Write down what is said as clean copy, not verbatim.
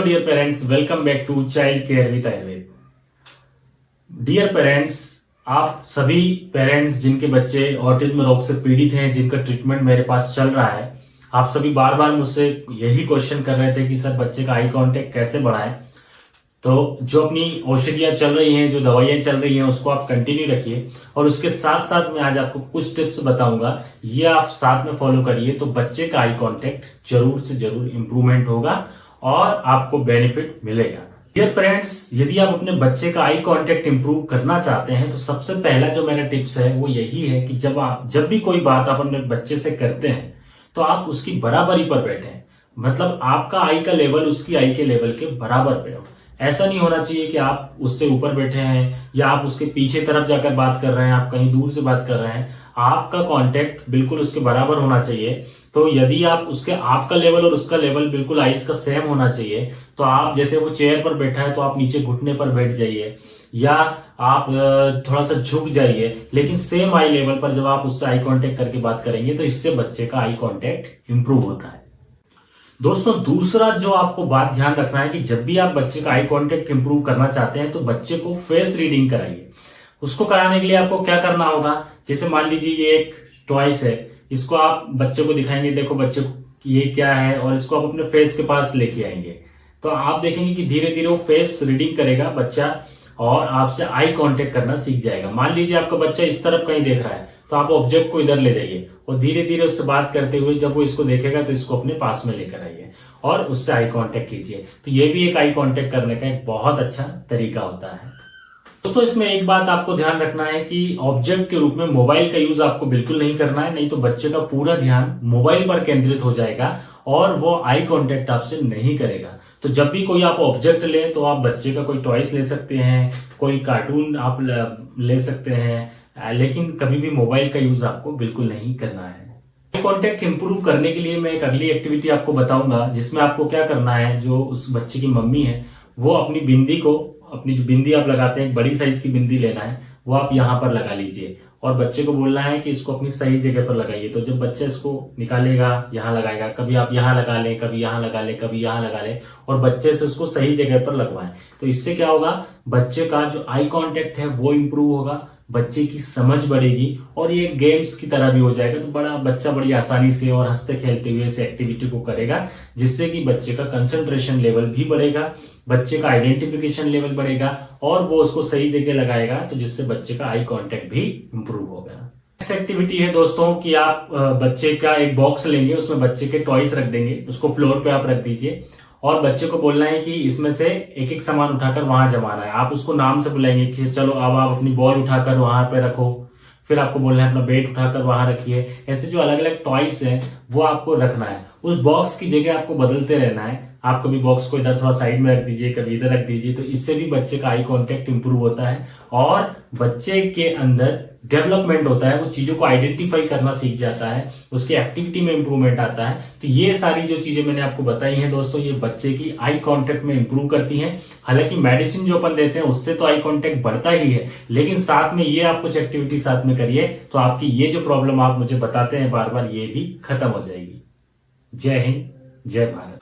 dear parents, welcome back to Child Care with Ayurved. Dear parents, आप सभी parents जिनके बच्चे ऑटिज्म रोग से पीड़ित हैं, जिनका ट्रीटमेंट मेरे पास चल रहा है, आप सभी बार बार मुझसे यही क्वेश्चन कर रहे थे कि सर बच्चे का आई कांटेक्ट कैसे बढ़ाएं। तो जो अपनी औषधियां चल रही हैं, जो दवाइयां चल रही हैं, उसको आप कंटिन्यू रखिए और उसके साथ साथ मैं आज आपको कुछ टिप्स बताऊंगा, ये आप साथ में फॉलो करिए तो बच्चे का आई कांटेक्ट जरूर से जरूर इंप्रूवमेंट होगा और आपको बेनिफिट मिलेगा। डियर पेरेंट्स, यदि आप अपने बच्चे का आई कांटेक्ट इंप्रूव करना चाहते हैं तो सबसे पहला जो मेरा टिप्स है वो यही है कि जब भी कोई बात आप अपने बच्चे से करते हैं तो आप उसकी बराबरी पर बैठें। मतलब आपका आई का लेवल उसकी आई के लेवल के बराबर पे हो। ऐसा नहीं होना चाहिए कि आप उससे ऊपर बैठे हैं या आप उसके पीछे तरफ जाकर बात कर रहे हैं, आप कहीं दूर से बात कर रहे हैं। आपका कांटेक्ट बिल्कुल उसके बराबर होना चाहिए। तो यदि आप उसके आपका लेवल और उसका लेवल बिल्कुल आईज का सेम होना चाहिए तो आप जैसे वो चेयर पर बैठा है तो आप नीचे घुटने पर बैठ जाइए या आप थोड़ा सा झुक जाइए, लेकिन सेम आई लेवल पर जब आप उससे आई कांटेक्ट करके बात करेंगे तो इससे बच्चे का आई कांटेक्ट इंप्रूव होता है। दोस्तों, दूसरा जो आपको बात ध्यान रखना है कि जब भी आप बच्चे का आई कांटेक्ट इंप्रूव करना चाहते हैं तो बच्चे को फेस रीडिंग कराइए। उसको कराने के लिए आपको क्या करना होगा, जैसे मान लीजिए ये एक टॉयस है, इसको आप बच्चे को दिखाएंगे, देखो बच्चे को ये क्या है, और इसको आप अपने फेस के पास लेके आएंगे तो आप देखेंगे कि धीरे धीरे वो फेस रीडिंग करेगा बच्चा और आपसे आई कांटेक्ट करना सीख जाएगा। मान लीजिए आपका बच्चा इस तरफ कहीं देख रहा है तो आप ऑब्जेक्ट को इधर ले जाइए और धीरे धीरे उससे बात करते हुए जब वो इसको देखेगा तो इसको अपने पास में लेकर आइए और उससे आई कांटेक्ट कीजिए। तो ये भी एक आई कांटेक्ट करने का एक बहुत अच्छा तरीका होता है। दोस्तों, इसमें एक बात आपको ध्यान रखना है कि ऑब्जेक्ट के रूप में मोबाइल का यूज आपको बिल्कुल नहीं करना है, नहीं तो बच्चे का पूरा ध्यान मोबाइल पर केंद्रित हो जाएगा और वो आई कांटेक्ट आपसे नहीं करेगा। तो जब भी कोई आप ऑब्जेक्ट लें तो आप बच्चे का कोई टॉयस ले सकते हैं, कोई कार्टून आप ले सकते हैं, लेकिन कभी भी मोबाइल का यूज आपको बिल्कुल नहीं करना है। आई कांटेक्ट इंप्रूव करने के लिए मैं एक अगली एक्टिविटी आपको बताऊंगा जिसमें आपको क्या करना है। जो उस बच्चे की मम्मी है वो अपनी बिंदी को, अपनी जो बिंदी आप लगाते हैं, एक बड़ी साइज की बिंदी लेना है, वो आप यहाँ पर लगा लीजिए और बच्चे को बोलना है कि इसको अपनी सही जगह पर लगाइए। तो जब बच्चा इसको निकालेगा यहाँ लगाएगा, कभी आप यहाँ लगा लें, कभी यहाँ लगा लें, कभी यहाँ लगा लें और बच्चे से उसको सही जगह पर लगवाएं। तो इससे क्या होगा, बच्चे का जो आई कांटेक्ट है वो इंप्रूव होगा, बच्चे की समझ बढ़ेगी और ये गेम्स की तरह भी हो जाएगा। तो बच्चा बड़ी आसानी से और हंसते खेलते हुए इस एक्टिविटी को करेगा, जिससे कि बच्चे का कंसंट्रेशन लेवल भी बढ़ेगा, बच्चे का आइडेंटिफिकेशन लेवल बढ़ेगा और वो उसको सही जगह लगाएगा, तो जिससे बच्चे का आई कांटेक्ट भी इंप्रूव होगा। नेक्स्ट एक्टिविटी है दोस्तों कि आप बच्चे का एक बॉक्स लेंगे, उसमें बच्चे के टॉयज रख देंगे, उसको फ्लोर पे आप रख दीजिए और बच्चे को बोलना है कि इसमें से एक एक सामान उठाकर वहां जमाना है। आप उसको नाम से बुलाएंगे कि चलो अब आप अपनी बॉल उठाकर वहां पे रखो, फिर आपको बोलना है अपना बैट उठाकर वहां रखिए। ऐसे जो अलग अलग टॉयज हैं वो आपको रखना है। उस बॉक्स की जगह आपको बदलते रहना है। आप कभी बॉक्स को इधर थोड़ा साइड में रख दीजिए, कभी इधर रख दीजिए, तो इससे भी बच्चे का आई कांटेक्ट इंप्रूव होता है और बच्चे के अंदर डेवलपमेंट होता है, वो चीजों को आइडेंटिफाई करना सीख जाता है, उसकी एक्टिविटी में इंप्रूवमेंट आता है। तो ये सारी जो चीजें मैंने आपको बताई हैं दोस्तों, ये बच्चे की आई कांटेक्ट में इंप्रूव करती हैं। हालांकि मेडिसिन जो अपन देते हैं उससे तो आई कांटेक्ट बढ़ता ही है, लेकिन साथ में ये आप कुछ एक्टिविटी साथ में करिए तो आपकी ये जो प्रॉब्लम आप मुझे बताते हैं बार बार, ये भी खत्म हो जाएगी। जय हिंद, जय भारत।